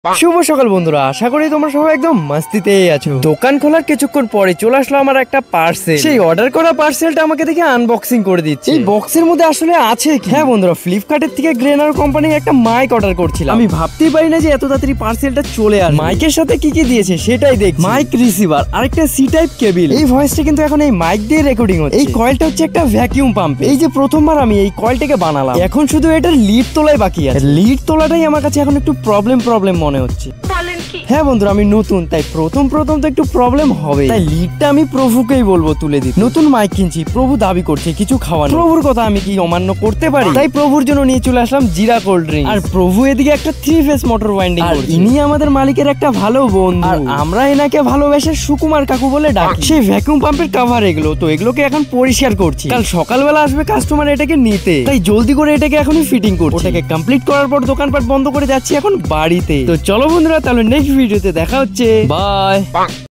শুভ সকাল বন্ধুরা, আশা করি তোমরা সবাই একদম মস্তিতেই আছো। দোকান খোলার কিছুক্ষণ পরে চলে আসলো আমার একটা পার্সেল। সেই অর্ডার করা পার্সেলটা আমাকে দেখে আনবক্সিং করে দিচ্ছে। এই বক্সের মধ্যে আসলে আছে কি? হ্যাঁ বন্ধুরা, ফ্লিপকার্টের থেকে গ্রেনার কোম্পানির একটা মাইক অর্ডার করছিলাম। আমি ভাবতেই পারি না যে এত তাড়াতাড়ি পার্সেলটা চলে আসবে। মাইকের সাথে কি কি দিয়েছে সেটাই দেখ। মাইক রিসিভার, আরেকটা সি টাইপ কেবিল। এই ভয়েসটা কিন্তু এখন এই মাইক দিয়ে রেকর্ডিং হচ্ছে। এই কয়েলটা হচ্ছে একটা ভ্যাকিউম পাম্প। এই যে প্রথমবার আমি এই কয়েলটাকে বানালাম, এখন শুধু এটার লিড তোলাই বাকি আছে। লিড তোলাটাই আমার কাছে এখন একটু প্রবলেম মনে হচ্ছে। হ্যাঁ বন্ধুরা, আমি নতুন, তাই প্রথম তো একটু প্রবলেম হবে। তাই লিডটা আমি প্রভুকেই বলবো তুলে দিতে। নতুন মাইক কিনছি, প্রভু দাবি করছে কিছু খাওয়ানো। প্রভুর কথা আমি কি অমান্য করতে পারি? তাই প্রভুর জন্য নিয়ে চলে আসলাম জিরা কোল্ড ড্রিঙ্ক। আর প্রভু এদিকে একটা 3 ফেস মোটর ওয়াইন্ডিং করছে। ইনি আমাদের মালিকের একটা ভালো বন্ধু, আর আমরা এনাকে ভালোবেসে সুকুমার কাকু বলে ডাকি। সেই ভ্যাকুয়াম পাম্পের কভার তো এগুলোকে এখন পরিষ্কার করছি। কাল সকালবেলা আসবে কাস্টমার এটাকে নিতে, তাই জলদি করে এটাকে এখনই ফিটিং করছি। ওটাকে কমপ্লিট করার পর দোকানপাট বন্ধ করে যাচ্ছি এখন বাড়িতে। তো চলো বন্ধুরা, তাহলে নেক্সট ভিডিওতে দেখা হচ্ছে। বাই।